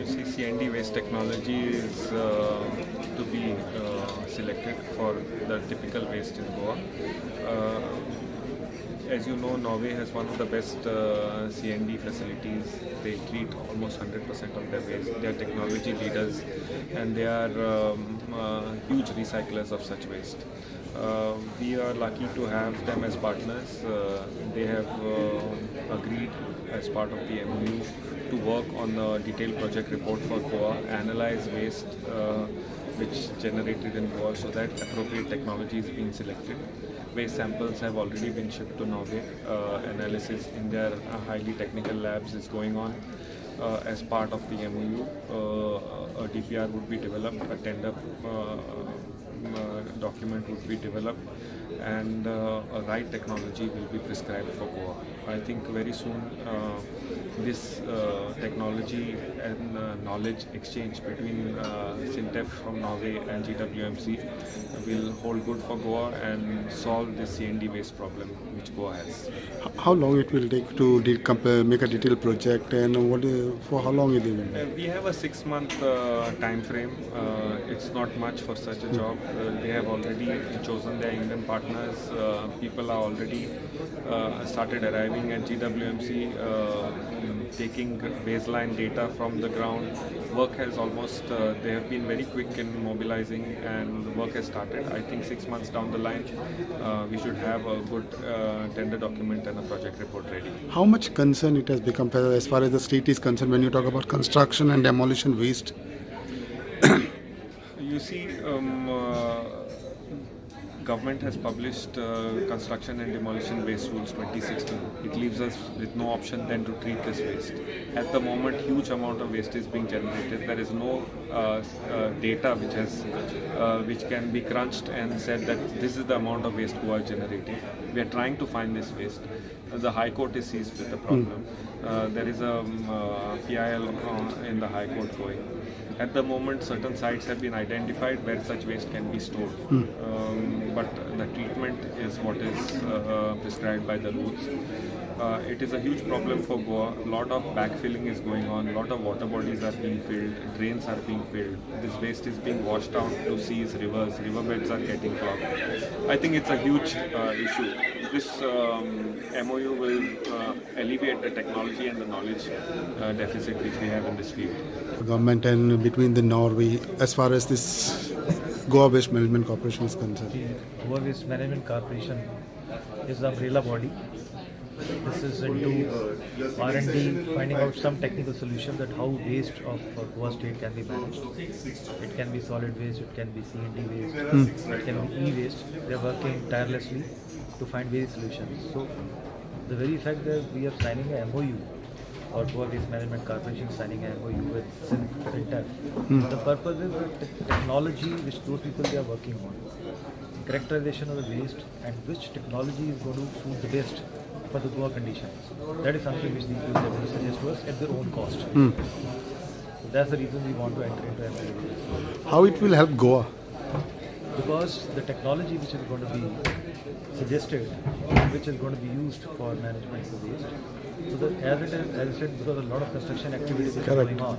You see, CND waste technology is to be selected for the typical waste in Goa. Uh, as you know, Norway has one of the best CND facilities. They treat almost 100% of their waste. They are technology leaders, and they are huge recyclers of such waste. We are lucky to have them as partners. They have agreed as part of the MOU to work on the detailed project report for Goa, analyze waste which generated in Goa so that appropriate technology is being selected. Waste samples have already been shipped to Norway. Analysis in their highly technical labs is going on. As part of the MOU, a DPR would be developed, a tender document would be developed, and a right technology will be prescribed for Goa. I think very soon this technology and knowledge exchange between Sintef from Norway and GWMC will hold good for Goa and solve the CND waste problem which Goa has. How long it will take to make a detailed project, and for how long it will? We have a 6-month time frame. It's not much for such a job. They have already chosen their Indian partners. People are already started arriving at GWMC, taking baseline data from the ground. Work has almost, they have been very quick in mobilizing, and work has started. I think 6 months down the line, we should have a good tender document and a project report ready. How much concern it has become as far as the state is concerned when you talk about construction and demolition waste? You see, government has published construction and demolition waste rules 2016. It leaves us with no option than to treat this waste. At the moment, huge amount of waste is being generated. There is no data which can be crunched and said that this is the amount of waste Goa is generating. We are trying to find this waste. The High Court is seized with the problem. There is a PIL in the High Court going. At the moment, certain sites have been identified where such waste can be stored. But the treatment is what is prescribed by the rules. It is a huge problem for Goa. A lot of backfilling is going on. A lot of water bodies are being filled. Drains are being filled. This waste is being washed out to seas, rivers. Riverbeds are getting clogged. I think it's a huge issue. This MOU will alleviate the technology and the knowledge deficit which we have in this field. Government and between the Norway, as far as this Goa Waste Management Corporation is concerned. The Goa Waste Management Corporation is the umbrella body. This is into R&D, finding out some technical solution that how waste of Goa state can be managed. It can be solid waste, it can be CND waste, it can be e-waste. They are working tirelessly to find various solutions. So the very fact that we are signing a MOU, or Goa Waste Management Corporation signing an MOU with Sintef, the purpose is the technology which those people they are working on, characterization of the waste, and which technology is going to suit the best for the Goa conditions. That is something which these people are going to suggest to us at their own cost. So that's the reason we want to enter into MOU. How it will help Goa? Because the technology which is going to be suggested, which is going to be used for management of waste. So that as I said, because a lot of construction activities are going on,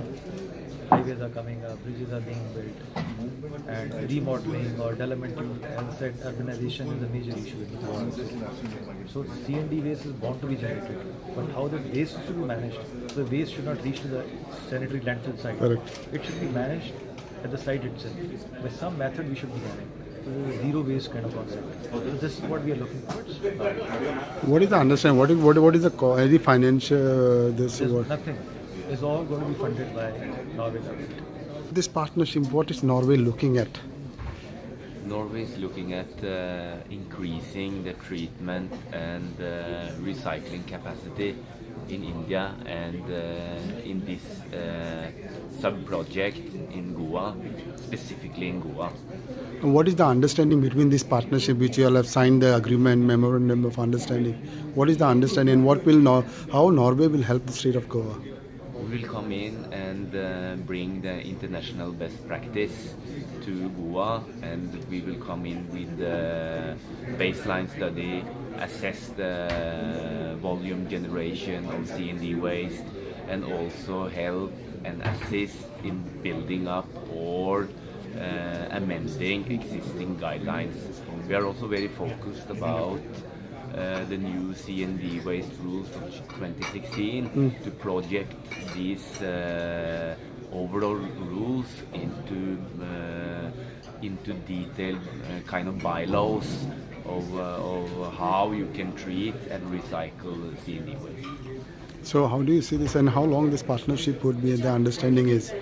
highways are coming up, bridges are being built, and remodeling or development, as I said, urbanization is a major issue in Goa. So CND waste is bound to be generated, but how the waste should be managed? The waste should not reach to the sanitary landfill site. Correct. It should be managed at the site itself. By some method we should be having. So this is a zero waste kind of concept. So this is what we are looking towards. What is the understanding? What is the any financial this? There's nothing. It's all going to be funded by Norway government. This partnership, what is Norway looking at? Norway is looking at increasing the treatment and recycling capacity in India and in this sub-project in Goa, specifically in Goa. And what is the understanding between this partnership which you all have signed the agreement, memorandum of understanding? What is the understanding and what will how Norway will help the state of Goa? We will come in and bring the international best practice to Goa, and we will come in with the baseline study, assess the volume generation of CND waste, and also help and assist in building up or amending existing guidelines. We are also very focused about the new CND waste rules of 2016 to project these overall rules into detailed kind of bylaws of how you can treat and recycle CND waste. So how do you see this, and how long this partnership would be? The understanding is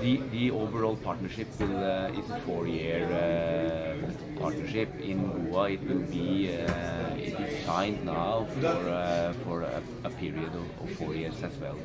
The overall partnership is a 4-year partnership. In Goa, it will be it is signed now for a period of 4 years as well.